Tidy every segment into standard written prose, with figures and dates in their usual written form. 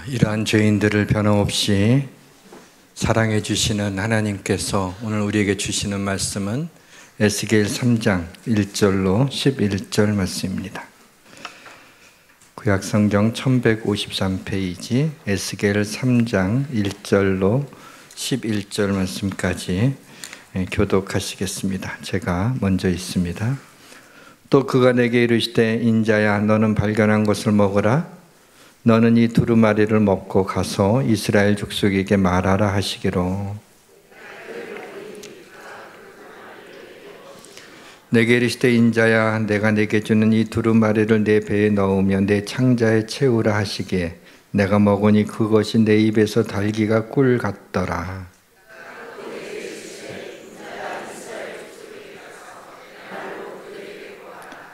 이러한 죄인들을 변함없이 사랑해 주시는 하나님께서 오늘 우리에게 주시는 말씀은 에스겔 3장 1절로 11절 말씀입니다. 구약성경 1153페이지 에스겔 3장 1절로 11절 말씀까지 교독하시겠습니다. 제가 먼저 읽습니다. 또 그가 내게 이르시되 인자야 너는 발견한 것을 먹으라. 너는 이 두루마리를 먹고 가서 이스라엘 족속에게 말하라 하시기로. 내게 이르시되 인자야 내가 내게 주는 이 두루마리를 내 배에 넣으며 내 창자에 채우라 하시기에 내가 먹으니 그것이 내 입에서 달기가 꿀 같더라.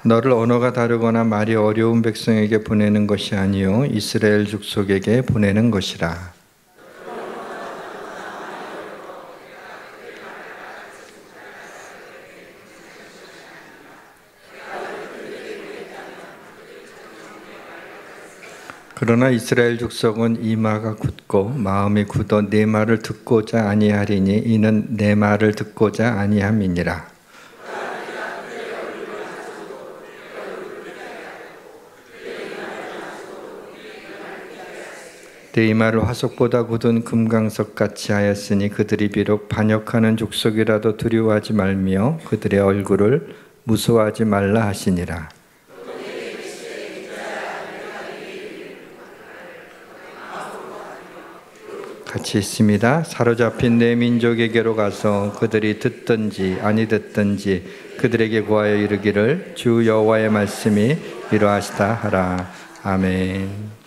너를 언어가 다르거나 말이 어려운 백성에게 보내는 것이 아니요 이스라엘 족속에게 보내는 것이라. 그러나 이스라엘 족속은 이마가 굳고 마음이 굳어 내 말을 듣고자 아니하리니 이는 내 말을 듣고자 아니함이니라. 내 이마를 화석보다 굳은 금강석같이 하였으니 그들이 비록 반역하는 족속이라도 두려워하지 말며 그들의 얼굴을 무서워하지 말라 하시니라. 같이 있습니다. 사로잡힌 내 민족에게로 가서 그들이 듣든지 아니 듣든지 그들에게 구하여 이르기를 주 여호와의 말씀이 이러하시다 하라. 아멘.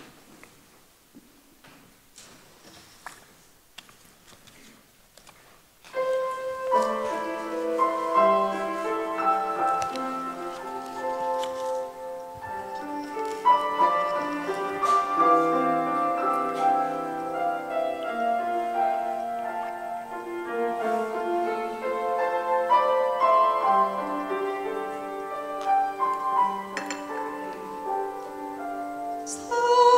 사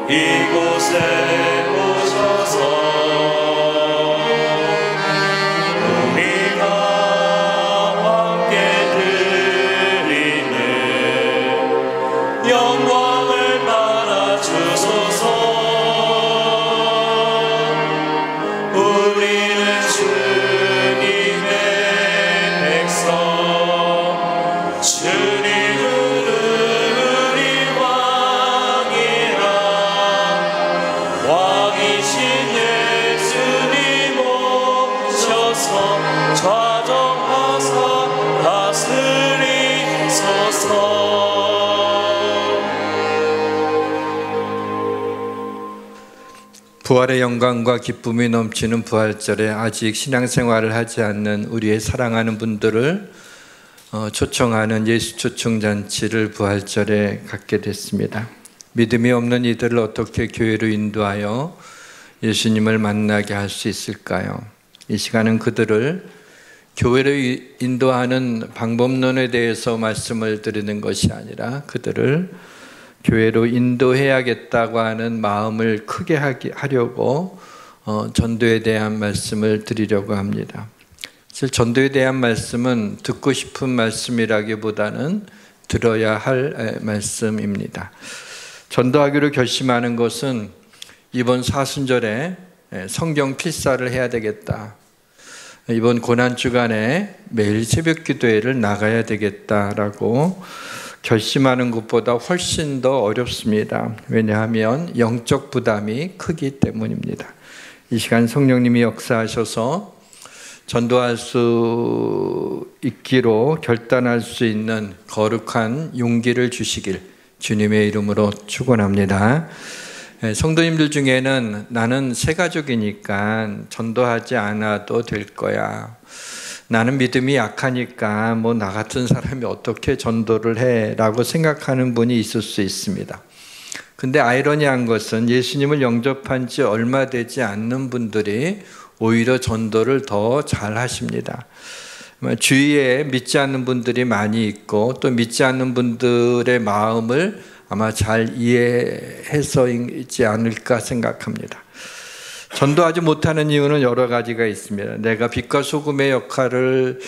이곳에 오셔서 우리가 함께 드리는 영광을 받아 주소서. 우리는 주님의 백성, 주님은 우리 왕이라. 왕이신 예수님 오셔서 좌정하사 다스리소서. 부활의 영광과 기쁨이 넘치는 부활절에 아직 신앙생활을 하지 않는 우리의 사랑하는 분들을 초청하는 예수 초청잔치를 부활절에 갖게 됐습니다. 믿음이 없는 이들을 어떻게 교회로 인도하여 예수님을 만나게 할 수 있을까요? 이 시간은 그들을 교회로 인도하는 방법론에 대해서 말씀을 드리는 것이 아니라 그들을 교회로 인도해야겠다고 하는 마음을 크게 하려고 전도에 대한 말씀을 드리려고 합니다. 사실 전도에 대한 말씀은 듣고 싶은 말씀이라기보다는 들어야 할 말씀입니다. 전도하기로 결심하는 것은 이번 사순절에 성경 필사를 해야 되겠다. 이번 고난주간에 매일 새벽 기도회를 나가야 되겠다라고 결심하는 것보다 훨씬 더 어렵습니다. 왜냐하면 영적 부담이 크기 때문입니다. 이 시간 성령님이 역사하셔서 전도할 수 있기로 결단할 수 있는 거룩한 용기를 주시길 주님의 이름으로 축원합니다. 성도님들 중에는 나는 새가족이니까 전도하지 않아도 될 거야. 나는 믿음이 약하니까 뭐 나 같은 사람이 어떻게 전도를 해? 라고 생각하는 분이 있을 수 있습니다. 근데 아이러니한 것은 예수님을 영접한 지 얼마 되지 않는 분들이 오히려 전도를 더 잘 하십니다. 주위에 믿지 않는 분들이 많이 있고 또 믿지 않는 분들의 마음을 아마 잘 이해해서 있지 않을까 생각합니다. 전도하지 못하는 이유는 여러 가지가 있습니다. 내가 빛과 소금의 역할을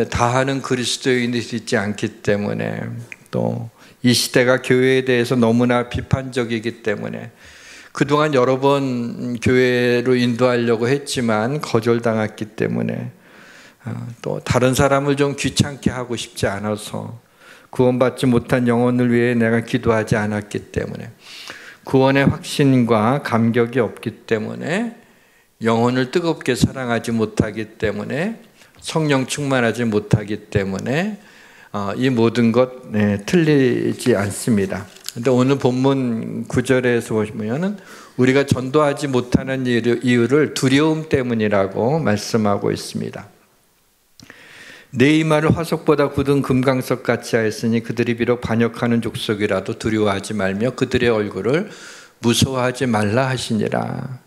다하는 그리스도인이 되지 않기 때문에, 또 이 시대가 교회에 대해서 너무나 비판적이기 때문에, 그동안 여러 번 교회로 인도하려고 했지만 거절당했기 때문에, 또 다른 사람을 좀 귀찮게 하고 싶지 않아서, 구원받지 못한 영혼을 위해 내가 기도하지 않았기 때문에, 구원의 확신과 감격이 없기 때문에, 영혼을 뜨겁게 사랑하지 못하기 때문에, 성령 충만하지 못하기 때문에 이 모든 것 틀리지 않습니다. 그런데 오늘 본문 9절에서 보시면 우리가 전도하지 못하는 이유를 두려움 때문이라고 말씀하고 있습니다. 내 이마를 화석보다 굳은 금강석 같이 하였으니 그들이 비록 반역하는 족속이라도 두려워하지 말며 그들의 얼굴을 무서워하지 말라 하시니라.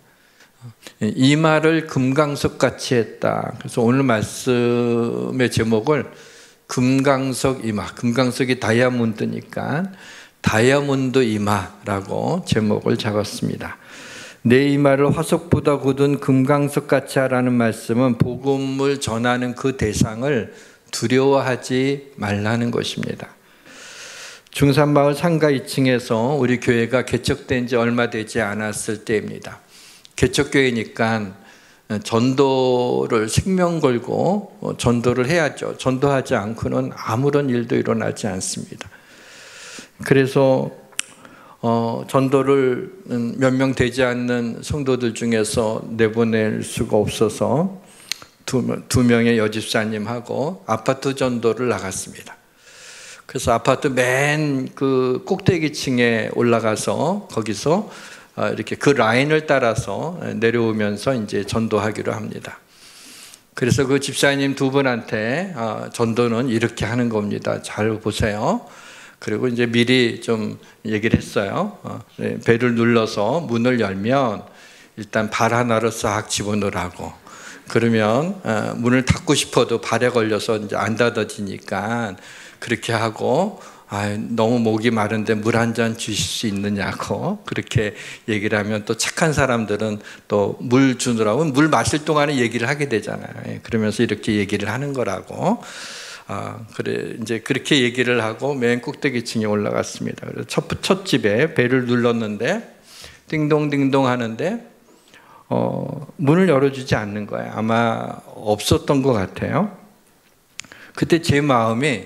이마를 금강석 같이 했다. 그래서 오늘 말씀의 제목을 금강석 이마, 금강석이 다이아몬드니까 다이아몬드 이마라고 제목을 잡았습니다. 내 이마를 화석보다 굳은 금강석 같이 하라는 말씀은 복음을 전하는 그 대상을 두려워하지 말라는 것입니다. 중산마을 상가 2층에서 우리 교회가 개척된 지 얼마 되지 않았을 때입니다. 개척교회니까 전도를 생명 걸고 전도를 해야죠. 전도하지 않고는 아무런 일도 일어나지 않습니다. 그래서 전도를 몇 명 되지 않는 성도들 중에서 내보낼 수가 없어서 두 명의 여집사님하고 아파트 전도를 나갔습니다. 그래서 아파트 맨 그 꼭대기층에 올라가서 거기서 이렇게 그 라인을 따라서 내려오면서 이제 전도하기로 합니다. 그래서 그 집사님 두 분한테 전도는 이렇게 하는 겁니다. 잘 보세요. 그리고 이제 미리 좀 얘기를 했어요. 배를 눌러서 문을 열면 일단 발 하나를 싹 집어넣으라고. 그러면 문을 닫고 싶어도 발에 걸려서 이제 안 닫아지니까 그렇게 하고 너무 목이 마른데 물 한 잔 주실 수 있느냐고 그렇게 얘기를 하면 또 착한 사람들은 또 물 주느라고 물 마실 동안에 얘기를 하게 되잖아요. 그러면서 이렇게 얘기를 하는 거라고. 그래 이제 그렇게 얘기를 하고 맨 꼭대기층에 올라갔습니다. 그래서 첫 집에 벨을 눌렀는데 띵동띵동 하는데 문을 열어주지 않는 거예요. 아마 없었던 것 같아요. 그때 제 마음이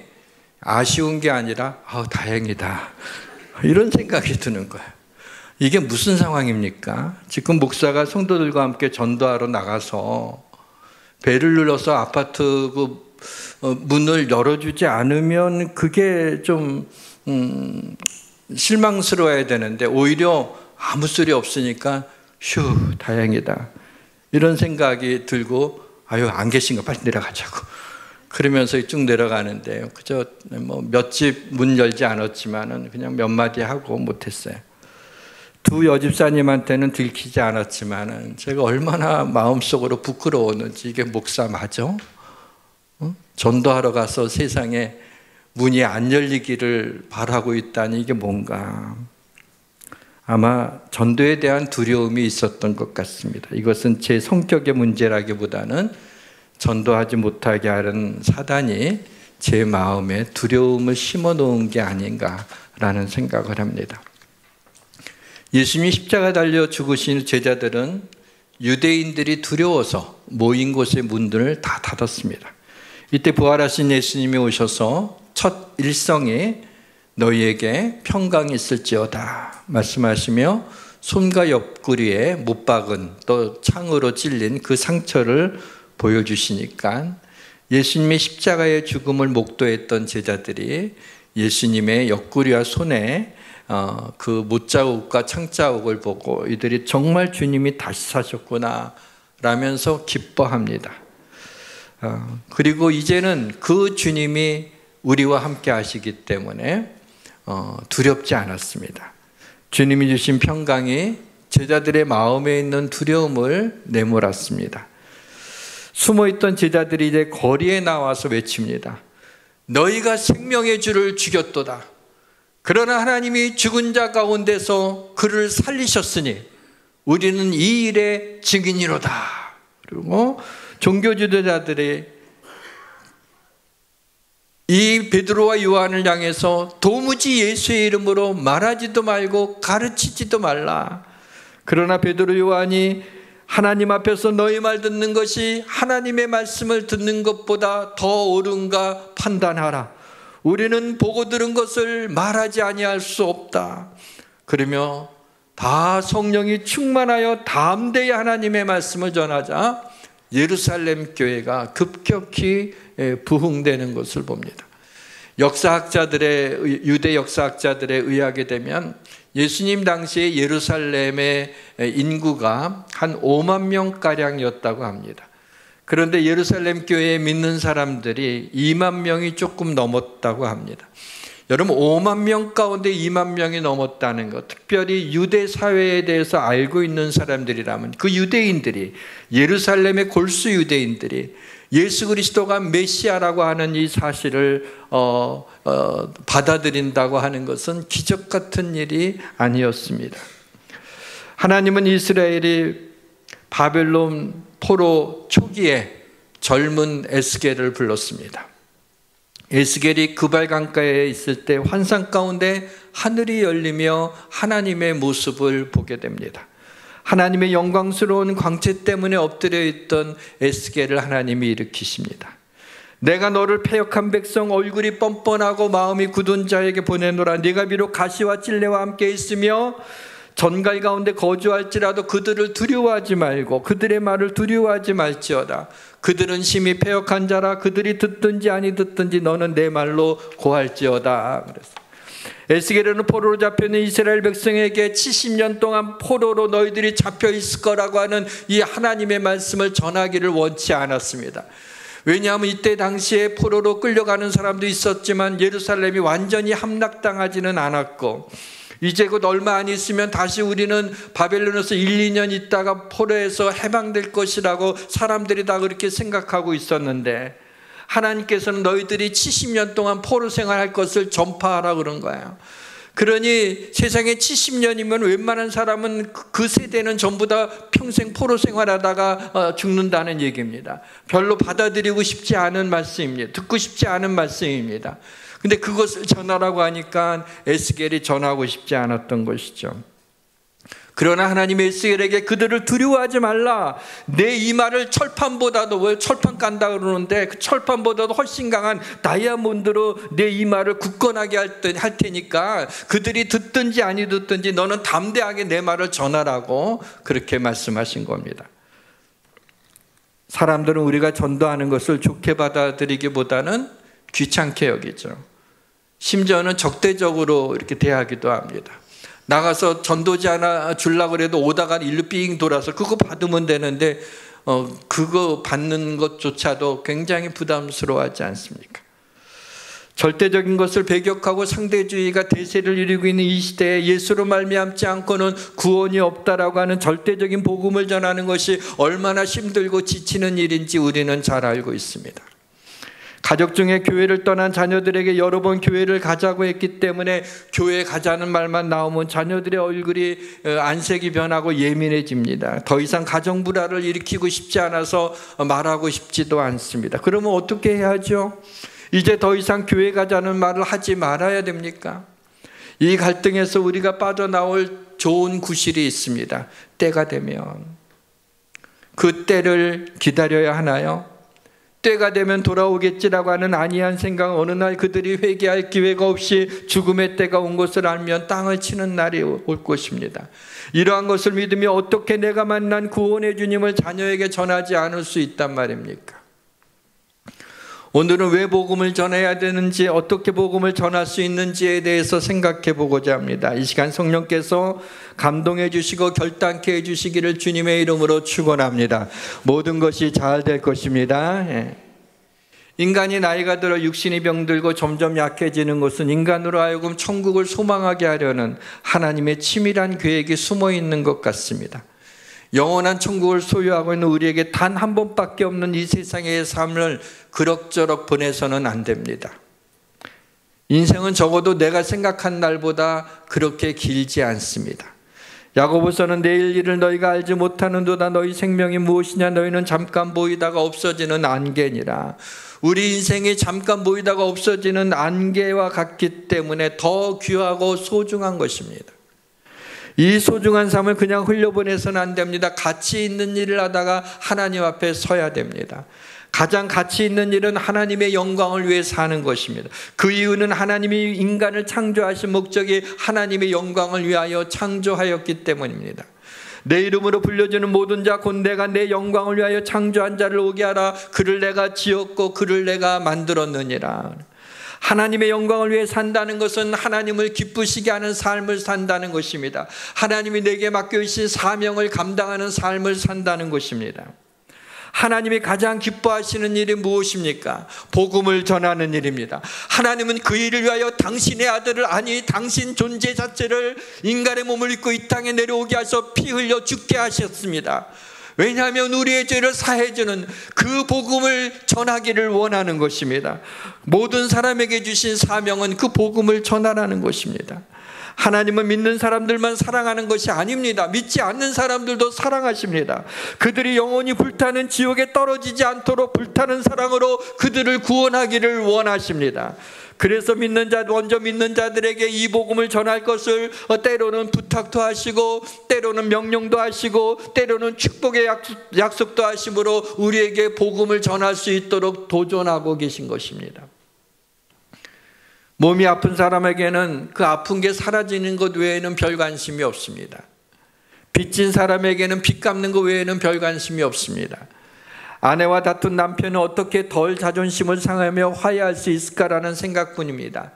아쉬운 게 아니라 다행이다 이런 생각이 드는 거예요. 이게 무슨 상황입니까? 지금 목사가 성도들과 함께 전도하러 나가서 벨을 눌러서 아파트 문을 열어주지 않으면 그게 좀 실망스러워야 되는데 오히려 아무 소리 없으니까 휴 다행이다 이런 생각이 들고 안 계신가 빨리 내려가자고 그러면서 쭉 내려가는데 그저 몇 집 문 열지 않았지만은 그냥 몇 마디 하고 못했어요. 두 여집사님한테는 들키지 않았지만은 제가 얼마나 마음속으로 부끄러웠는지. 이게 목사 맞아? 전도하러 가서 세상에 문이 안 열리기를 바라고 있다니 이게 뭔가. 아마 전도에 대한 두려움이 있었던 것 같습니다. 이것은 제 성격의 문제라기보다는 전도하지 못하게 하는 사단이 제 마음에 두려움을 심어 놓은 게 아닌가라는 생각을 합니다. 예수님이 십자가 달려 죽으신 제자들은 유대인들이 두려워서 모인 곳의 문들을 다 닫았습니다. 이때 부활하신 예수님이 오셔서 첫 일성이 너희에게 평강이 있을지어다 말씀하시며 손과 옆구리에 못 박은 또 창으로 찔린 그 상처를 보여주시니까 예수님의 십자가의 죽음을 목도했던 제자들이 예수님의 옆구리와 손에 그 못자국과 창자국을 보고 이들이 정말 주님이 다시 사셨구나 라면서 기뻐합니다. 그리고 이제는 그 주님이 우리와 함께 하시기 때문에 두렵지 않았습니다. 주님이 주신 평강이 제자들의 마음에 있는 두려움을 내몰았습니다. 숨어있던 제자들이 이제 거리에 나와서 외칩니다. 너희가 생명의 주를 죽였도다. 그러나 하나님이 죽은 자 가운데서 그를 살리셨으니 우리는 이 일의 증인이로다. 그리고 종교 지도자들이 이 베드로와 요한을 향해서 도무지 예수의 이름으로 말하지도 말고 가르치지도 말라. 그러나 베드로 요한이 하나님 앞에서 너희 말 듣는 것이 하나님의 말씀을 듣는 것보다 더 옳은가 판단하라. 우리는 보고 들은 것을 말하지 아니할 수 없다. 그러며 다 성령이 충만하여 담대히 하나님의 말씀을 전하자 예루살렘 교회가 급격히 부흥되는 것을 봅니다. 유대 역사학자들에 의하게 되면 예수님 당시에 예루살렘의 인구가 한 5만 명가량이었다고 합니다. 그런데 예루살렘 교회에 믿는 사람들이 2만 명이 조금 넘었다고 합니다. 여러분 5만 명 가운데 2만 명이 넘었다는 것, 특별히 유대 사회에 대해서 알고 있는 사람들이라면 그 유대인들이, 예루살렘의 골수 유대인들이 예수 그리스도가 메시아라고 하는 이 사실을 받아들인다고 하는 것은 기적 같은 일이 아니었습니다. 하나님은 이스라엘이 바벨론 포로 초기에 젊은 에스겔을 불렀습니다. 에스겔이 그발 강가에 있을 때 환상 가운데 하늘이 열리며 하나님의 모습을 보게 됩니다. 하나님의 영광스러운 광채 때문에 엎드려 있던 에스겔을 하나님이 일으키십니다. 내가 너를 패역한 백성, 얼굴이 뻔뻔하고 마음이 굳은 자에게 보내노라. 네가 비록 가시와 찔레와 함께 있으며 전갈 가운데 거주할지라도 그들을 두려워하지 말고 그들의 말을 두려워하지 말지어다. 그들은 심히 패역한 자라. 그들이 듣든지 아니 듣든지 너는 내 말로 고할지어다. 그랬어요. 에스겔은 포로로 잡혀있는 이스라엘 백성에게 70년 동안 포로로 너희들이 잡혀 있을 거라고 하는 이 하나님의 말씀을 전하기를 원치 않았습니다. 왜냐하면 이때 당시에 포로로 끌려가는 사람도 있었지만 예루살렘이 완전히 함락당하지는 않았고 이제 곧 얼마 안 있으면 다시 우리는 바벨론에서 1, 2년 있다가 포로에서 해방될 것이라고 사람들이 다 그렇게 생각하고 있었는데 하나님께서는 너희들이 70년 동안 포로 생활할 것을 전파하라 그런 거예요. 그러니 세상에 70년이면 웬만한 사람은 그 세대는 전부 다 평생 포로 생활하다가 죽는다는 얘기입니다. 별로 받아들이고 싶지 않은 말씀입니다. 듣고 싶지 않은 말씀입니다. 근데 그것을 전하라고 하니까 에스겔이 전하고 싶지 않았던 것이죠. 그러나 하나님이 에스겔에게 그들을 두려워하지 말라. 내 이 말을 철판보다도, 왜 철판 깐다 그러는데 그 철판보다도 훨씬 강한 다이아몬드로 내 이 말을 굳건하게 할 테니까 그들이 듣든지 아니 듣든지 너는 담대하게 내 말을 전하라고 그렇게 말씀하신 겁니다. 사람들은 우리가 전도하는 것을 좋게 받아들이기보다는 귀찮게 여기죠. 심지어는 적대적으로 이렇게 대하기도 합니다. 나가서 전도지 하나 주려고 그래도 오다가 일로 삥 돌아서 그거 받으면 되는데 그거 받는 것조차도 굉장히 부담스러워하지 않습니까? 절대적인 것을 배격하고 상대주의가 대세를 이루고 있는 이 시대에 예수로 말미암지 않고는 구원이 없다라고 하는 절대적인 복음을 전하는 것이 얼마나 힘들고 지치는 일인지 우리는 잘 알고 있습니다. 가족 중에 교회를 떠난 자녀들에게 여러 번 교회를 가자고 했기 때문에 교회 가자는 말만 나오면 자녀들의 얼굴이 안색이 변하고 예민해집니다. 더 이상 가정 불화를 일으키고 싶지 않아서 말하고 싶지도 않습니다. 그러면 어떻게 해야죠? 이제 더 이상 교회 가자는 말을 하지 말아야 됩니까? 이 갈등에서 우리가 빠져나올 좋은 구실이 있습니다. 때가 되면. 그 때를 기다려야 하나요? 때가 되면 돌아오겠지라고 하는 안이한 생각, 어느 날 그들이 회개할 기회가 없이 죽음의 때가 온 것을 알면 땅을 치는 날이 올 것입니다. 이러한 것을 믿으며 어떻게 내가 만난 구원의 주님을 자녀에게 전하지 않을 수 있단 말입니까? 오늘은 왜 복음을 전해야 되는지, 어떻게 복음을 전할 수 있는지에 대해서 생각해 보고자 합니다. 이 시간 성령께서 감동해 주시고 결단케 해 주시기를 주님의 이름으로 축원합니다. 모든 것이 잘 될 것입니다. 인간이 나이가 들어 육신이 병들고 점점 약해지는 것은 인간으로 하여금 천국을 소망하게 하려는 하나님의 치밀한 계획이 숨어 있는 것 같습니다. 영원한 천국을 소유하고 있는 우리에게 단 한 번밖에 없는 이 세상의 삶을 그럭저럭 보내서는 안 됩니다. 인생은 적어도 내가 생각한 날보다 그렇게 길지 않습니다. 야고보서는 내일 일을 너희가 알지 못하는도다. 너희 생명이 무엇이냐? 너희는 잠깐 보이다가 없어지는 안개니라. 우리 인생이 잠깐 보이다가 없어지는 안개와 같기 때문에 더 귀하고 소중한 것입니다. 이 소중한 삶을 그냥 흘려보내서는 안 됩니다. 가치 있는 일을 하다가 하나님 앞에 서야 됩니다. 가장 가치 있는 일은 하나님의 영광을 위해 사는 것입니다. 그 이유는 하나님이 인간을 창조하신 목적이 하나님의 영광을 위하여 창조하였기 때문입니다. 내 이름으로 불려주는 모든 자 곧 내가 내 영광을 위하여 창조한 자를 오게 하라. 그를 내가 지었고 그를 내가 만들었느니라. 하나님의 영광을 위해 산다는 것은 하나님을 기쁘시게 하는 삶을 산다는 것입니다. 하나님이 내게 맡겨주신 사명을 감당하는 삶을 산다는 것입니다. 하나님이 가장 기뻐하시는 일이 무엇입니까? 복음을 전하는 일입니다. 하나님은 그 일을 위하여 당신의 아들을, 아니 당신 존재 자체를 인간의 몸을 입고 이 땅에 내려오게 하셔서 피 흘려 죽게 하셨습니다. 왜냐하면 우리의 죄를 사해주는 그 복음을 전하기를 원하는 것입니다. 모든 사람에게 주신 사명은 그 복음을 전하라는 것입니다. 하나님은 믿는 사람들만 사랑하는 것이 아닙니다. 믿지 않는 사람들도 사랑하십니다. 그들이 영원히 불타는 지옥에 떨어지지 않도록 불타는 사랑으로 그들을 구원하기를 원하십니다. 그래서 먼저 믿는 자들에게 이 복음을 전할 것을 때로는 부탁도 하시고, 때로는 명령도 하시고, 때로는 축복의 약속도 하심으로 우리에게 복음을 전할 수 있도록 도전하고 계신 것입니다. 몸이 아픈 사람에게는 그 아픈 게 사라지는 것 외에는 별 관심이 없습니다. 빚진 사람에게는 빚 갚는 것 외에는 별 관심이 없습니다. 아내와 다툰 남편은 어떻게 덜 자존심을 상하며 화해할 수 있을까라는 생각뿐입니다.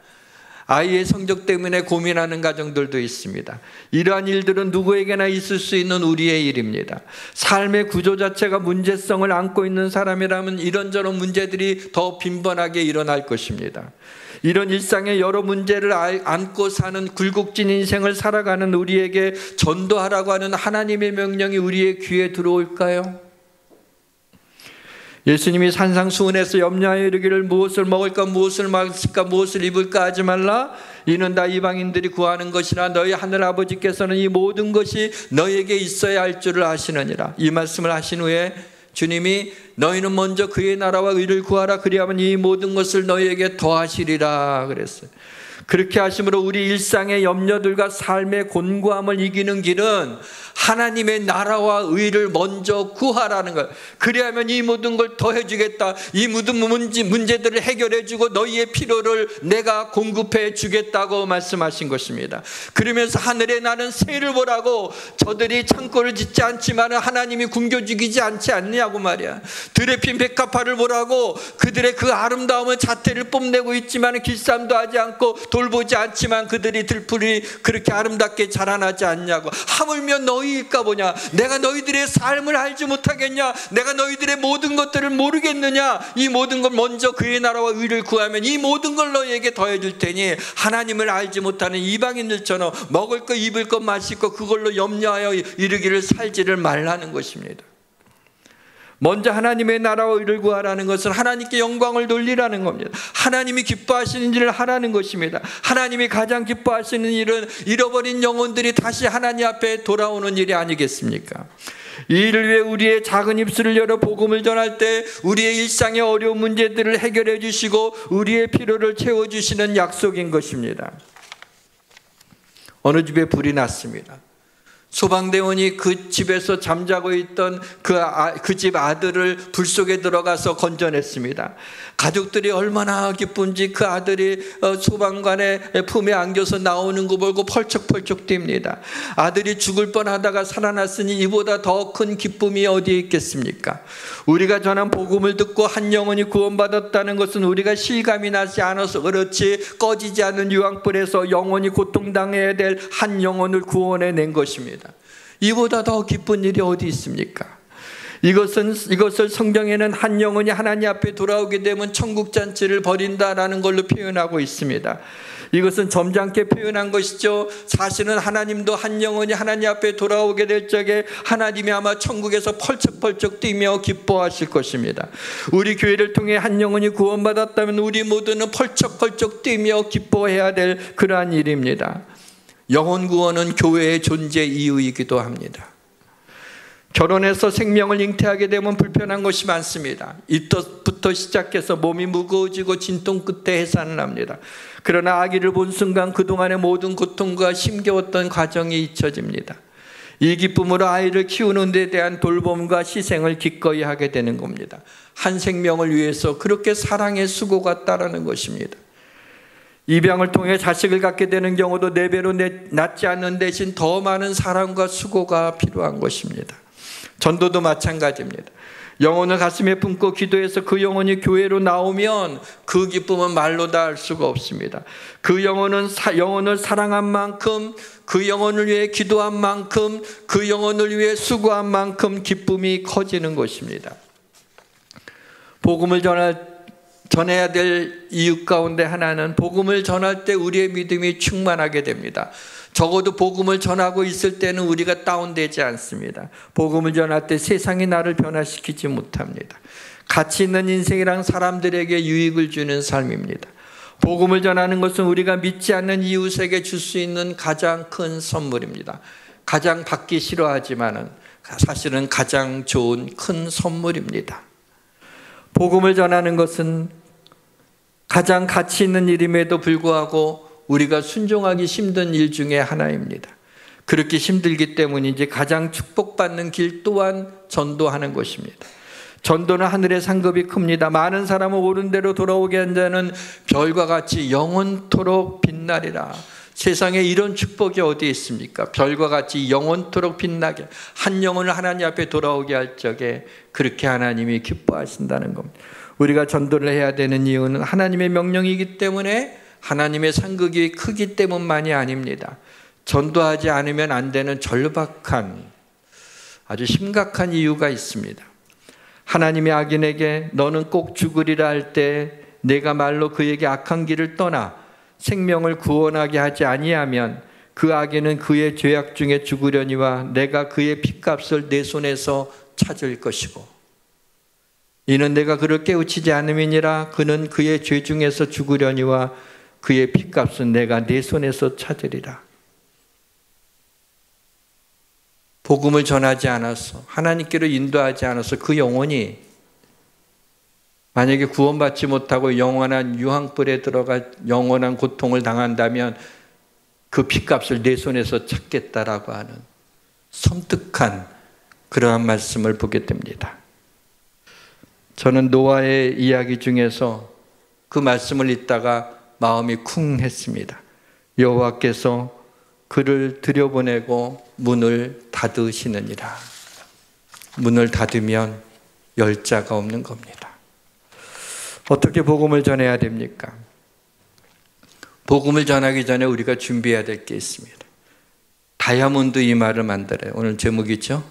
아이의 성적 때문에 고민하는 가정들도 있습니다. 이러한 일들은 누구에게나 있을 수 있는 우리의 일입니다. 삶의 구조 자체가 문제성을 안고 있는 사람이라면 이런저런 문제들이 더 빈번하게 일어날 것입니다. 이런 일상의 여러 문제를 안고 사는 굴곡진 인생을 살아가는 우리에게 전도하라고 하는 하나님의 명령이 우리의 귀에 들어올까요? 예수님이 산상수훈에서 염려하여 이르기를 무엇을 먹을까 무엇을 마실까 무엇을 입을까 하지 말라. 이는 다 이방인들이 구하는 것이나 너희 하늘 아버지께서는 이 모든 것이 너희에게 있어야 할 줄을 아시느니라. 이 말씀을 하신 후에 주님이 너희는 먼저 그의 나라와 의를 구하라. 그리하면 이 모든 것을 너희에게 더하시리라 그랬어요. 그렇게 하심으로 우리 일상의 염려들과 삶의 곤고함을 이기는 길은 하나님의 나라와 의를 먼저 구하라는 거예요. 그리하면 이 모든 걸 더해 주겠다. 이 모든 문제들을 해결해 주고 너희의 필요를 내가 공급해 주겠다고 말씀하신 것입니다. 그러면서 하늘에 나는 새를 보라고. 저들이 창고를 짓지 않지만 하나님이 굶겨주기지 않지 않냐고 말이야. 들에 핀 백합화를 보라고. 그들의 그 아름다움은 자태를 뽐내고 있지만 길쌈도 하지 않고 돌보지 않지만 그들이 들풀이 그렇게 아름답게 자라나지 않냐고. 하물며 너희일까 보냐. 내가 너희들의 삶을 알지 못하겠냐. 내가 너희들의 모든 것들을 모르겠느냐. 이 모든 걸 먼저 그의 나라와 의를 구하면 이 모든 걸 너희에게 더해 줄 테니 하나님을 알지 못하는 이방인들처럼 먹을 것 입을 것 마실 것 그걸로 염려하여 이르기를 살지를 말라는 것입니다. 먼저 하나님의 나라와 의를 구하라는 것은 하나님께 영광을 돌리라는 겁니다. 하나님이 기뻐하시는 일을 하라는 것입니다. 하나님이 가장 기뻐하시는 일은 잃어버린 영혼들이 다시 하나님 앞에 돌아오는 일이 아니겠습니까? 이 일을 위해 우리의 작은 입술을 열어 복음을 전할 때 우리의 일상의 어려운 문제들을 해결해 주시고 우리의 필요를 채워주시는 약속인 것입니다. 어느 집에 불이 났습니다. 소방대원이 그 집에서 잠자고 있던 그 집 아들을 불 속에 들어가서 건져냈습니다. 가족들이 얼마나 기쁜지 그 아들이 소방관의 품에 안겨서 나오는 거 보고 펄쩍펄쩍 뜁니다. 아들이 죽을 뻔하다가 살아났으니 이보다 더 큰 기쁨이 어디에 있겠습니까? 우리가 전한 복음을 듣고 한 영혼이 구원받았다는 것은 우리가 실감이 나지 않아서 그렇지 꺼지지 않는 유황불에서 영혼이 고통당해야 될 한 영혼을 구원해낸 것입니다. 이보다 더 기쁜 일이 어디 있습니까? 이것을 성경에는 한 영혼이 하나님 앞에 돌아오게 되면 천국잔치를 벌인다라는 걸로 표현하고 있습니다. 이것은 점잖게 표현한 것이죠. 사실은 하나님도 한 영혼이 하나님 앞에 돌아오게 될 적에 하나님이 아마 천국에서 펄쩍펄쩍 뛰며 기뻐하실 것입니다. 우리 교회를 통해 한 영혼이 구원받았다면 우리 모두는 펄쩍펄쩍 뛰며 기뻐해야 될 그러한 일입니다. 영혼 구원은 교회의 존재 이유이기도 합니다. 결혼해서 생명을 잉태하게 되면 불편한 것이 많습니다. 입덧부터 시작해서 몸이 무거워지고 진통 끝에 해산을 합니다. 그러나 아기를 본 순간 그동안의 모든 고통과 힘겨웠던 과정이 잊혀집니다. 이 기쁨으로 아이를 키우는 데 대한 돌봄과 희생을 기꺼이 하게 되는 겁니다. 한 생명을 위해서 그렇게 사랑의 수고가 따르는 것입니다. 입양을 통해 자식을 갖게 되는 경우도 4배로 낫지 않는 대신 더 많은 사랑과 수고가 필요한 것입니다. 전도도 마찬가지입니다. 영혼을 가슴에 품고 기도해서 그 영혼이 교회로 나오면 그 기쁨은 말로 다 할 수가 없습니다. 그 영혼을 사랑한 만큼, 그 영혼을 위해 기도한 만큼, 그 영혼을 위해 수고한 만큼 기쁨이 커지는 것입니다. 복음을 전해야 될 이유 가운데 하나는 복음을 전할 때 우리의 믿음이 충만하게 됩니다. 적어도 복음을 전하고 있을 때는 우리가 다운되지 않습니다. 복음을 전할 때 세상이 나를 변화시키지 못합니다. 가치 있는 인생이란 사람들에게 유익을 주는 삶입니다. 복음을 전하는 것은 우리가 믿지 않는 이웃에게 줄 수 있는 가장 큰 선물입니다. 가장 받기 싫어하지만은 사실은 가장 좋은 큰 선물입니다. 복음을 전하는 것은 가장 가치 있는 일임에도 불구하고 우리가 순종하기 힘든 일 중에 하나입니다. 그렇게 힘들기 때문인지 가장 축복받는 길 또한 전도하는 것입니다. 전도는 하늘의 상급이 큽니다. 많은 사람을 옳은 대로 돌아오게 한 자는 별과 같이 영원토록 빛나리라. 세상에 이런 축복이 어디 있습니까? 별과 같이 영원토록 빛나게 한 영혼을 하나님 앞에 돌아오게 할 적에 그렇게 하나님이 기뻐하신다는 겁니다. 우리가 전도를 해야 되는 이유는 하나님의 명령이기 때문에 하나님의 상급이 크기 때문만이 아닙니다. 전도하지 않으면 안 되는 절박한 아주 심각한 이유가 있습니다. 하나님이 악인에게 너는 꼭 죽으리라 할 때 내가 말로 그에게 악한 길을 떠나 생명을 구원하게 하지 아니하면 그 악인은 그의 죄악 중에 죽으려니와 내가 그의 핏값을 내 손에서 찾을 것이고 이는 내가 그를 깨우치지 않음이니라. 그는 그의 죄 중에서 죽으려니와 그의 핏값은 내가 내 손에서 찾으리라. 복음을 전하지 않아서, 하나님께로 인도하지 않아서 그 영혼이 만약에 구원받지 못하고 영원한 유황불에 들어가 영원한 고통을 당한다면 그 핏값을 내 손에서 찾겠다라고 하는 섬뜩한 그러한 말씀을 보게 됩니다. 저는 노아의 이야기 중에서 그 말씀을 읽다가 마음이 쿵 했습니다. 여호와께서 그를 들여보내고 문을 닫으시느니라. 문을 닫으면 열 자가 없는 겁니다. 어떻게 복음을 전해야 됩니까? 복음을 전하기 전에 우리가 준비해야 될 게 있습니다. 다이아몬드 이마를 만들어요. 오늘 제목이죠?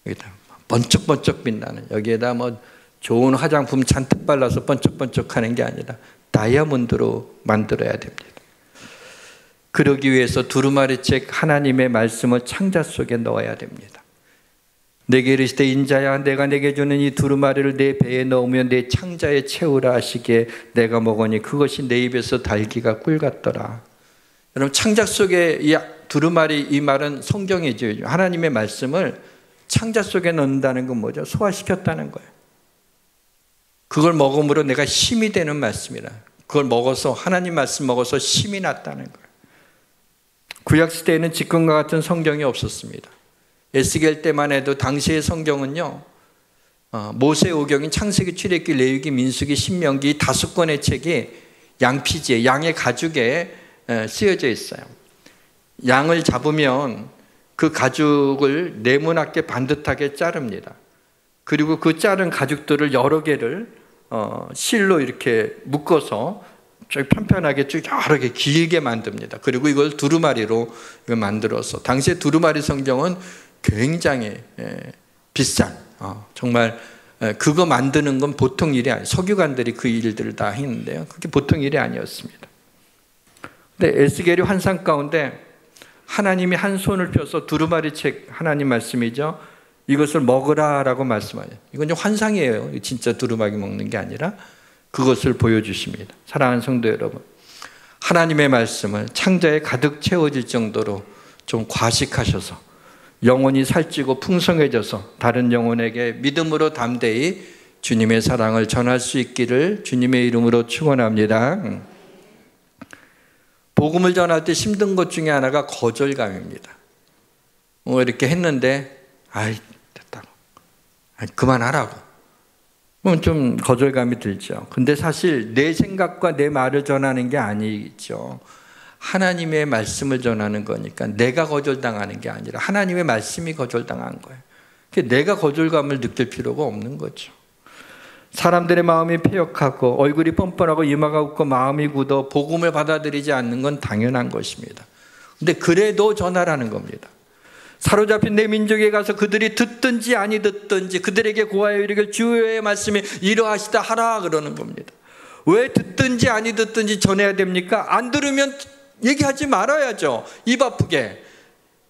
여기다 번쩍번쩍 빛나는, 여기에다 뭐 좋은 화장품 잔뜩 발라서 번쩍번쩍 하는 게 아니라 다이아몬드로 만들어야 됩니다. 그러기 위해서 두루마리 책 하나님의 말씀을 창자 속에 넣어야 됩니다. 내게 이르시되 인자야 내가 내게 주는 이 두루마리를 내 배에 넣으면 내 창자에 채우라 하시기에 내가 먹으니 그것이 내 입에서 달기가 꿀 같더라. 여러분, 창자 속에 이 두루마리 이 말은 성경이죠. 하나님의 말씀을 창자 속에 넣는다는 건 뭐죠? 소화시켰다는 거예요. 그걸 먹음으로 내가 힘이 되는 말씀이라. 그걸 먹어서, 하나님 말씀 먹어서 힘이 났다는 거예요. 구약시대에는 지금과 같은 성경이 없었습니다. 에스겔 때만 해도 당시의 성경은요, 모세오경인 창세기, 출애굽기, 레위기, 민수기, 신명기 5권의 책이 양피지에, 양의 가죽에 쓰여져 있어요. 양을 잡으면 그 가죽을 네모나게 반듯하게 자릅니다. 그리고 그 자른 가죽들을 여러 개를 실로 이렇게 묶어서 쭉 편편하게 쭉 여러 개 길게 만듭니다. 그리고 이걸 두루마리로 만들어서, 당시에 두루마리 성경은 굉장히 비싼, 정말 그거 만드는 건 보통 일이 아니에요. 석유관들이 그 일들을 다 했는데요, 그게 보통 일이 아니었습니다. 근데 에스겔이 환상 가운데 하나님이 한 손을 펴서, 두루마리 책 하나님 말씀이죠, 이것을 먹으라라고 말씀하죠. 이건 좀 환상이에요. 진짜 두루마리 먹는 게 아니라 그것을 보여주십니다. 사랑하는 성도 여러분, 하나님의 말씀을 창자에 가득 채워질 정도로 좀 과식하셔서 영혼이 살찌고 풍성해져서 다른 영혼에게 믿음으로 담대히 주님의 사랑을 전할 수 있기를 주님의 이름으로 축원합니다. 복음을 전할 때 힘든 것 중에 하나가 거절감입니다. 이렇게 했는데 아이 됐다고, 그만하라고, 그럼 좀 거절감이 들죠. 근데 사실 내 생각과 내 말을 전하는 게 아니죠. 하나님의 말씀을 전하는 거니까 내가 거절당하는 게 아니라 하나님의 말씀이 거절당한 거예요. 내가 거절감을 느낄 필요가 없는 거죠. 사람들의 마음이 패역하고 얼굴이 뻔뻔하고 이마가 웃고 마음이 굳어 복음을 받아들이지 않는 건 당연한 것입니다. 근데 그래도 전하라는 겁니다. 사로잡힌 내 민족에 가서 그들이 듣든지 아니 듣든지 그들에게 고하여 이르기를 주의 말씀이 이러하시다 하라 그러는 겁니다. 왜 듣든지 아니 듣든지 전해야 됩니까? 안 들으면 얘기하지 말아야죠, 입 아프게.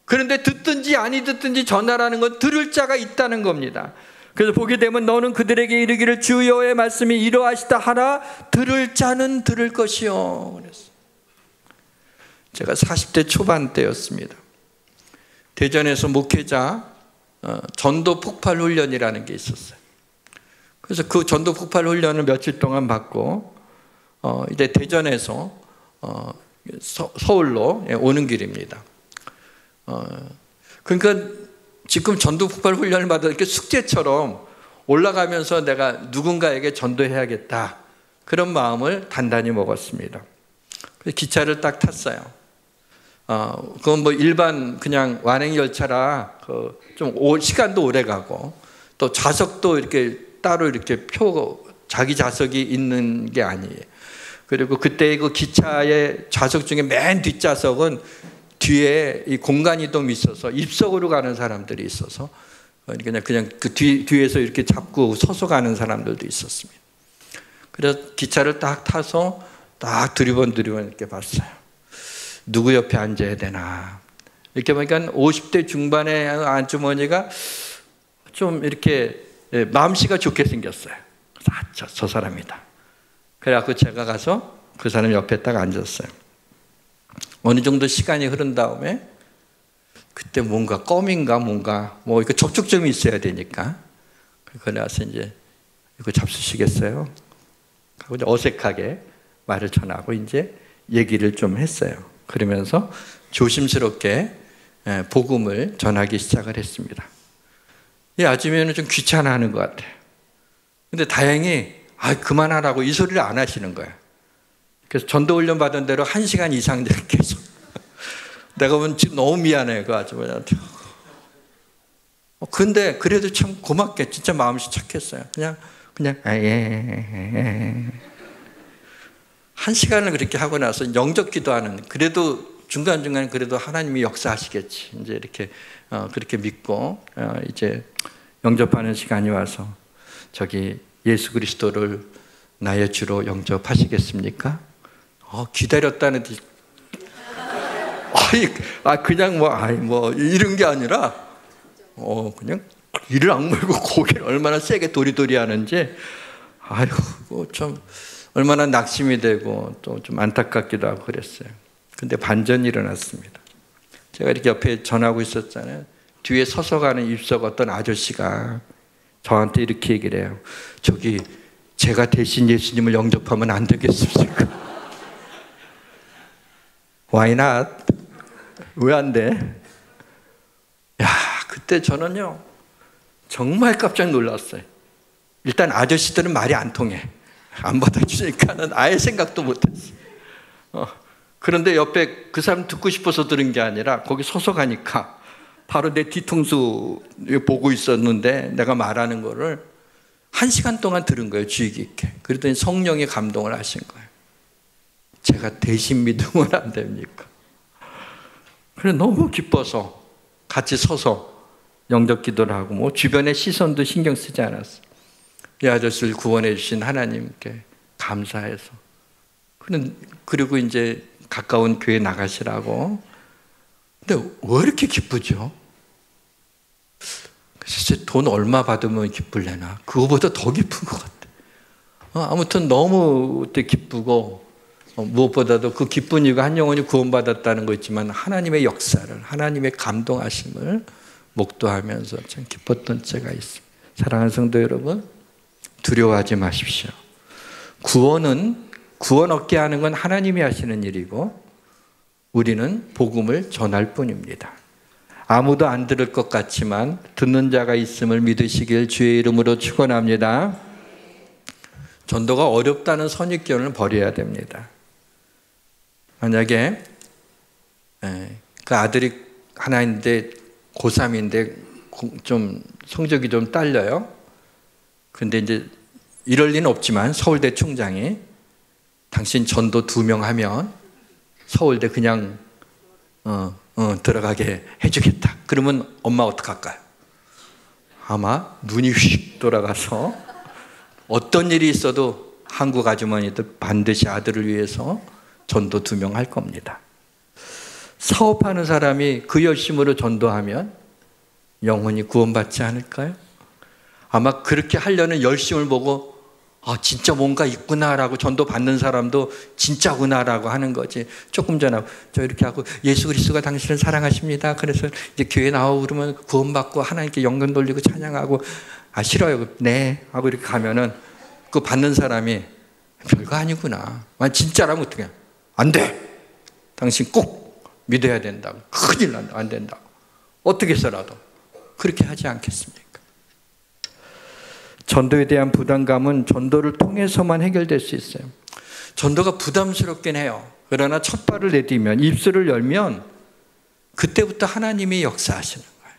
그런데 듣든지 아니 듣든지 전하라는 건 들을 자가 있다는 겁니다. 그래서 보게 되면 너는 그들에게 이르기를 주 여호와의 말씀이 이러하시다 하라. 들을 자는 들을 것이요. 그랬어요. 제가 40대 초반 때였습니다. 대전에서 목회자 전도 폭발 훈련이라는 게 있었어요. 그래서 그 전도 폭발 훈련을 며칠 동안 받고 이제 대전에서 서울로 오는 길입니다. 그러니까 지금 전도 폭발 훈련을 받아 이렇게 숙제처럼 올라가면서 내가 누군가에게 전도해야겠다, 그런 마음을 단단히 먹었습니다. 그래서 기차를 딱 탔어요. 그건 뭐 일반 그냥 완행 열차라 좀 시간도 오래 가고 또 좌석도 이렇게 따로 이렇게 자기 좌석이 있는 게 아니에요. 그리고 그때 그 기차의 좌석 중에 맨 뒷좌석은 뒤에 이 공간 이동이 있어서 입석으로 가는 사람들이 있어서 그냥 그 뒤에서 이렇게 잡고 서서 가는 사람들도 있었습니다. 그래서 기차를 딱 타서 딱 두리번 이렇게 봤어요. 누구 옆에 앉아야 되나. 이렇게 보니까 50대 중반의 안주머니가 좀 이렇게 마음씨가 좋게 생겼어요. 저 사람이다. 그래갖고 제가 가서 그 사람 옆에 딱 앉았어요. 어느 정도 시간이 흐른 다음에 그때 뭔가 껌인가 뭔가 뭐 이거 접촉점이 있어야 되니까 그래서 이제 이거 잡수시겠어요? 하고 어색하게 말을 전하고 이제 얘기를 좀 했어요. 그러면서 조심스럽게 복음을 전하기 시작을 했습니다. 이 아줌마는 좀 귀찮아하는 것 같아요. 근데 다행히 그만하라고 이 소리를 안 하시는 거예요. 그래서 전도 훈련 받은 대로 1시간 이상 계속 내가 보면 지금 너무 미안해요, 그 아줌마한테. 근데 그래도 참 고맙게 진짜 마음이 착했어요. 그냥 1시간을 그렇게 하고 나서 영접 기도하는, 그래도 중간중간 그래도 하나님이 역사하시겠지 이제 이렇게 그렇게 믿고 이제 영접하는 시간이 와서 저기 예수 그리스도를 나의 주로 영접하시겠습니까? 기다렸다는 듯이 그냥 뭐 이런 게 아니라 그냥 이를 악물고 고개를 얼마나 세게 도리도리 하는지 좀 얼마나 낙심이 되고 또 좀 안타깝기도 하고 그랬어요. 근데 반전이 일어났습니다. 제가 이렇게 옆에 전하고 있었잖아요. 뒤에 서서 가는 입석 어떤 아저씨가 저한테 이렇게 얘기를 해요. 저기 제가 대신 예수님을 영접하면 안 되겠습니까? Why not? 왜 안 돼? 야, 그때 저는요 정말 깜짝 놀랐어요. 일단 아저씨들은 말이 안 통해. 안 받아주니까는 아예 생각도 못했어요. 그런데 옆에 그 사람 듣고 싶어서 들은 게 아니라 거기 서서 가니까 바로 내 뒤통수 보고 있었는데 내가 말하는 거를 1시간 동안 들은 거예요, 주의 깊게. 그랬더니 성령이 감동을 하신 거예요. 제가 대신 믿으면 안 됩니까? 그래 너무 기뻐서 같이 서서 영접 기도를 하고 뭐 주변의 시선도 신경 쓰지 않았어요. 이 아저씨를 구원해 주신 하나님께 감사해서. 그리고 이제 가까운 교회 나가시라고. 근데 왜 이렇게 기쁘죠? 진짜 돈 얼마 받으면 기쁠래나? 그거보다 더 기쁜 것 같아. 아무튼 너무 기쁘고 무엇보다도 그 기쁜 이유가 한 영혼이 구원받았다는 거 있지만 하나님의 역사를, 하나님의 감동하심을 목도하면서 참 기뻤던 때가 있습니다. 사랑하는 성도 여러분, 두려워하지 마십시오. 구원 얻게 하는 건 하나님이 하시는 일이고 우리는 복음을 전할 뿐입니다. 아무도 안 들을 것 같지만 듣는 자가 있음을 믿으시길 주의 이름으로 축원합니다. 전도가 어렵다는 선입견을 버려야 됩니다. 만약에 그 아들이 하나인데 고3인데 좀 성적이 좀 딸려요. 근데 이제 이럴 리는 없지만 서울대 총장이 당신 전도 2명 하면 서울대 그냥 들어가게 해주겠다. 그러면 엄마 어떡할까요? 아마 눈이 휙 돌아가서 어떤 일이 있어도 한국 아주머니들 반드시 아들을 위해서 전도 2명 할 겁니다. 사업하는 사람이 그 열심으로 전도하면 영혼이 구원받지 않을까요? 아마 그렇게 하려는 열심을 보고 진짜 뭔가 있구나라고 전도 받는 사람도 진짜구나라고 하는 거지. 조금 전에 저 이렇게 하고 예수 그리스도가 당신을 사랑하십니다. 그래서 이제 교회 나오고 그러면 구원받고 하나님께 영광 돌리고 찬양하고 싫어요. 네 하고 이렇게 가면은 그 받는 사람이 별거 아니구나. 진짜라면 어떻게? 안 돼. 당신 꼭 믿어야 된다고. 큰일 난다. 안 된다고. 어떻게 해서라도 그렇게 하지 않겠습니까? 전도에 대한 부담감은 전도를 통해서만 해결될 수 있어요. 전도가 부담스럽긴 해요. 그러나 첫 발을 내디면, 입술을 열면 그때부터 하나님이 역사하시는 거예요.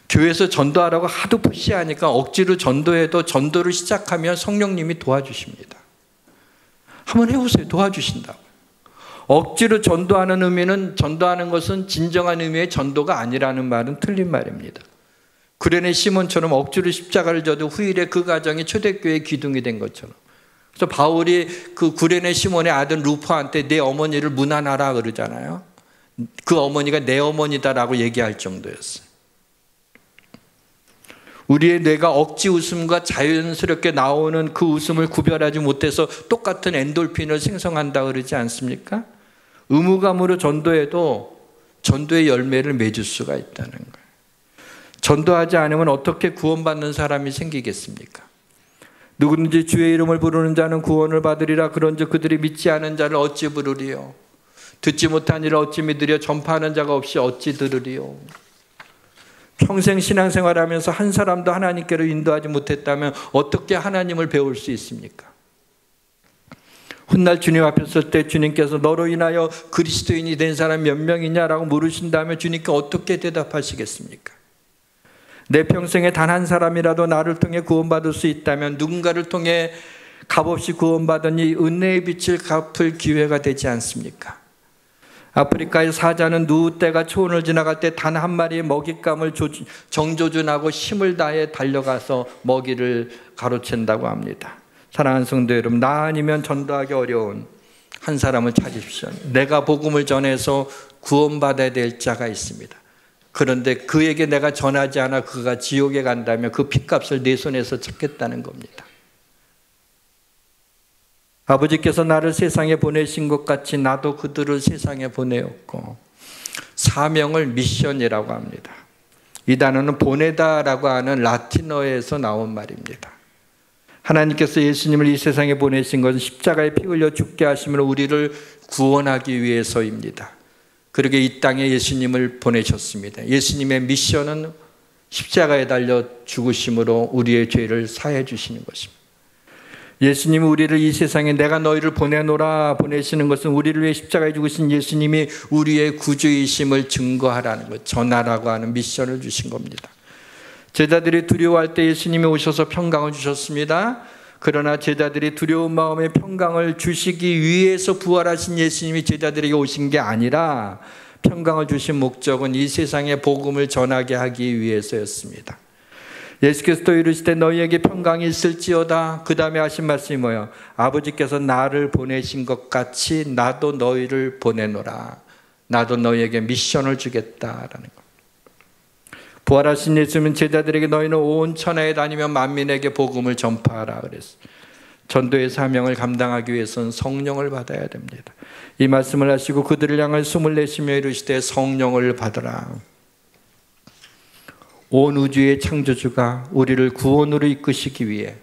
교회에서 전도하라고 하도 푸시하니까 억지로 전도해도 전도를 시작하면 성령님이 도와주십니다. 한번 해보세요. 도와주신다고. 억지로 전도하는 의미는, 전도하는 것은 진정한 의미의 전도가 아니라는 말은 틀린 말입니다. 구레네 시몬처럼 억지로 십자가를 져도 후일에 그 가정이 초대교회의 기둥이 된 것처럼. 그래서 바울이 그 구레네 시몬의 아들 루포한테 내 어머니를 문안하라 그러잖아요. 그 어머니가 내 어머니다라고 얘기할 정도였어요. 우리의 뇌가 억지 웃음과 자연스럽게 나오는 그 웃음을 구별하지 못해서 똑같은 엔돌핀을 생성한다 그러지 않습니까? 의무감으로 전도해도 전도의 열매를 맺을 수가 있다는 거예요. 전도하지 않으면 어떻게 구원받는 사람이 생기겠습니까? 누구든지 주의 이름을 부르는 자는 구원을 받으리라. 그런즉 그들이 믿지 않은 자를 어찌 부르리요? 듣지 못한 이를 어찌 믿으리요? 전파하는 자가 없이 어찌 들으리요? 평생 신앙생활하면서 한 사람도 하나님께로 인도하지 못했다면 어떻게 하나님을 배울 수 있습니까? 훗날 주님 앞에 설 때 주님께서 너로 인하여 그리스도인이 된 사람이 몇 명이냐라고 물으신다면 주님께 어떻게 대답하시겠습니까? 내 평생에 단 한 사람이라도 나를 통해 구원받을 수 있다면 누군가를 통해 값없이 구원받은 이 은혜의 빛을 갚을 기회가 되지 않습니까? 아프리카의 사자는 누우 때가 초원을 지나갈 때 단 한 마리의 먹잇감을 정조준하고 힘을 다해 달려가서 먹이를 가로챈다고 합니다. 사랑하는 성도 여러분, 나 아니면 전도하기 어려운 한 사람을 찾으십시오. 내가 복음을 전해서 구원받아야 될 자가 있습니다. 그런데 그에게 내가 전하지 않아 그가 지옥에 간다면 그 핏값을 내 손에서 찾겠다는 겁니다. 아버지께서 나를 세상에 보내신 것 같이 나도 그들을 세상에 보내었고, 사명을 미션이라고 합니다. 이 단어는 보내다라고 하는 라틴어에서 나온 말입니다. 하나님께서 예수님을 이 세상에 보내신 것은 십자가에 피 흘려 죽게 하심으로 우리를 구원하기 위해서입니다. 그러게 이 땅에 예수님을 보내셨습니다. 예수님의 미션은 십자가에 달려 죽으심으로 우리의 죄를 사해 주시는 것입니다. 예수님이 우리를 이 세상에 내가 너희를 보내노라 보내시는 것은 우리를 위해 십자가에 죽으신 예수님이 우리의 구주이심을 증거하라는 것, 전하라고 하는 미션을 주신 겁니다. 제자들이 두려워할 때 예수님이 오셔서 평강을 주셨습니다. 그러나 제자들이 두려운 마음에 평강을 주시기 위해서 부활하신 예수님이 제자들에게 오신 게 아니라 평강을 주신 목적은 이 세상에 복음을 전하게 하기 위해서였습니다. 예수께서 또 이르시되 너희에게 평강이 있을지어다. 그 다음에 하신 말씀이 뭐예요? 아버지께서 나를 보내신 것 같이 나도 너희를 보내노라. 나도 너희에게 미션을 주겠다라는 것. 부활하신 예수님은 제자들에게 너희는 온 천하에 다니며 만민에게 복음을 전파하라 그랬어요. 전도의 사명을 감당하기 위해서는 성령을 받아야 됩니다. 이 말씀을 하시고 그들을 향해 숨을 내쉬며 이르시되 성령을 받으라. 온 우주의 창조주가 우리를 구원으로 이끄시기 위해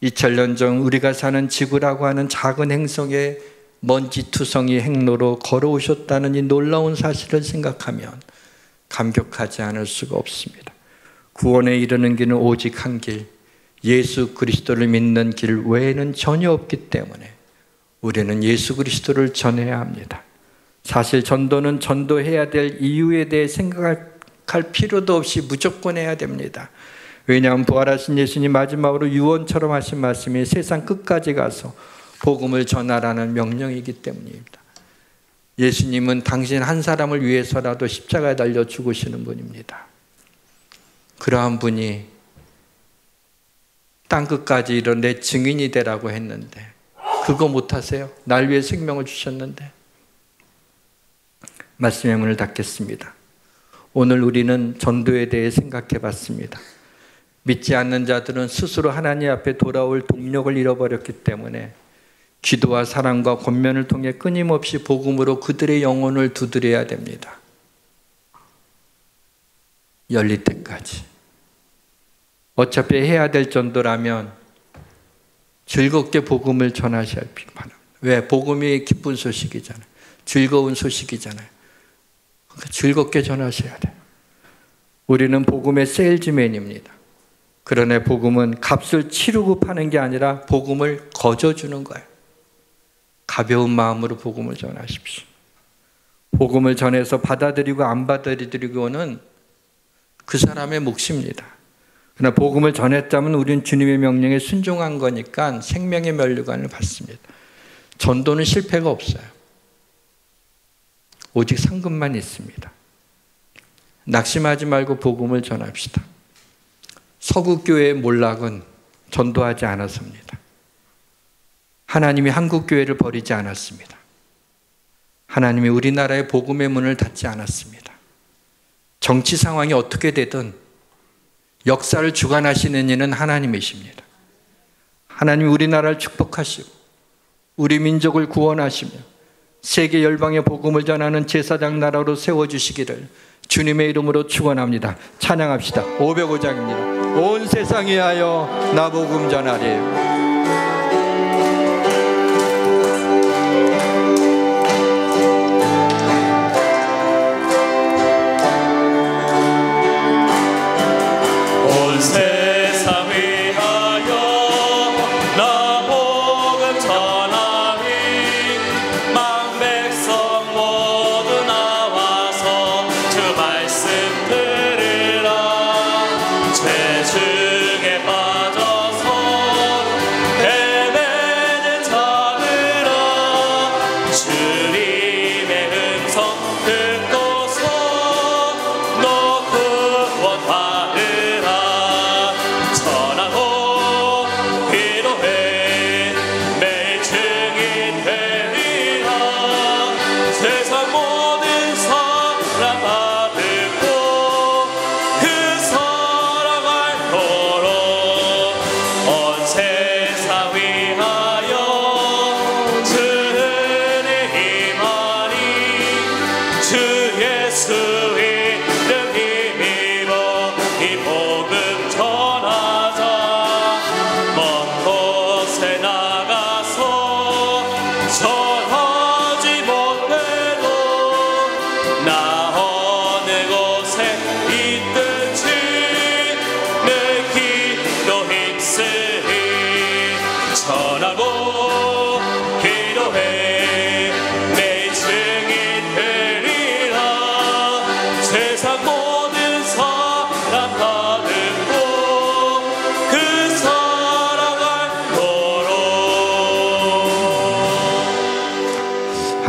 2000년 전 우리가 사는 지구라고 하는 작은 행성에 먼지투성이 행로로 걸어오셨다는 이 놀라운 사실을 생각하면 감격하지 않을 수가 없습니다. 구원에 이르는 길은 오직 한 길, 예수 그리스도를 믿는 길 외에는 전혀 없기 때문에 우리는 예수 그리스도를 전해야 합니다. 사실 전도는 전도해야 될 이유에 대해 생각할 필요도 없이 무조건 해야 됩니다. 왜냐하면 부활하신 예수님 마지막으로 유언처럼 하신 말씀이 세상 끝까지 가서 복음을 전하라는 명령이기 때문입니다. 예수님은 당신 한 사람을 위해서라도 십자가에 달려 죽으시는 분입니다. 그러한 분이 땅끝까지 이르러 내 증인이 되라고 했는데 그거 못하세요? 날 위해 생명을 주셨는데. 말씀의 문을 닫겠습니다. 오늘 우리는 전도에 대해 생각해 봤습니다. 믿지 않는 자들은 스스로 하나님 앞에 돌아올 동력을 잃어버렸기 때문에 기도와 사랑과 권면을 통해 끊임없이 복음으로 그들의 영혼을 두드려야 됩니다. 열릴 때까지. 어차피 해야 될 전도라면 즐겁게 복음을 전하셔야 합니다. 왜? 복음이 기쁜 소식이잖아요. 즐거운 소식이잖아요. 그러니까 즐겁게 전하셔야 돼요. 우리는 복음의 세일즈맨입니다. 그러나 복음은 값을 치르고 파는 게 아니라 복음을 거저주는 거예요. 가벼운 마음으로 복음을 전하십시오. 복음을 전해서 받아들이고 안 받아들이고는 그 사람의 몫입니다. 그러나 복음을 전했다면 우리는 주님의 명령에 순종한 거니까 생명의 면류관을 받습니다. 전도는 실패가 없어요. 오직 상급만 있습니다. 낙심하지 말고 복음을 전합시다. 서구교회의 몰락은 전도하지 않았습니다. 하나님이 한국교회를 버리지 않았습니다. 하나님이 우리나라의 복음의 문을 닫지 않았습니다. 정치 상황이 어떻게 되든 역사를 주관하시는 이는 하나님이십니다. 하나님 우리나라를 축복하시고 우리 민족을 구원하시며 세계 열방의 복음을 전하는 제사장 나라로 세워주시기를 주님의 이름으로 축원합니다. 찬양합시다. 505장입니다. 온 세상 위하여 나 복음 전하리.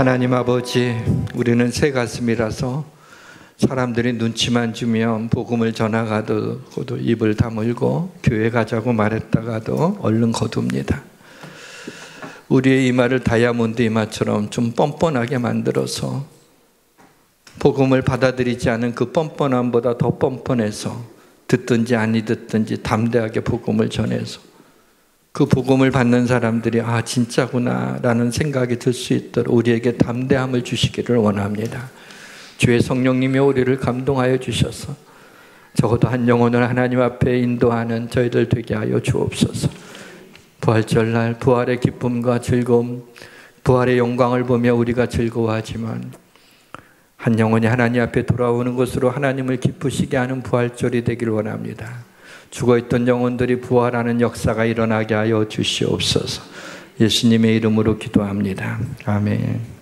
하나님 아버지, 우리는 새 가슴이라서 사람들이 눈치만 주면 복음을 전하가도 입을 다물고 교회 가자고 말했다가도 얼른 거둡니다. 우리의 이마를 다이아몬드 이마처럼 좀 뻔뻔하게 만들어서 복음을 받아들이지 않은 그 뻔뻔함보다 더 뻔뻔해서 듣든지 아니 듣든지 담대하게 복음을 전해서 그 복음을 받는 사람들이 아 진짜구나 라는 생각이 들 수 있도록 우리에게 담대함을 주시기를 원합니다. 주의 성령님이 우리를 감동하여 주셔서 적어도 한 영혼을 하나님 앞에 인도하는 저희들 되게 하여 주옵소서. 부활절날 부활의 기쁨과 즐거움, 부활의 영광을 보며 우리가 즐거워하지만 한 영혼이 하나님 앞에 돌아오는 것으로 하나님을 기쁘시게 하는 부활절이 되기를 원합니다. 죽어있던 영혼들이 부활하는 역사가 일어나게 하여 주시옵소서. 예수님의 이름으로 기도합니다. 아멘.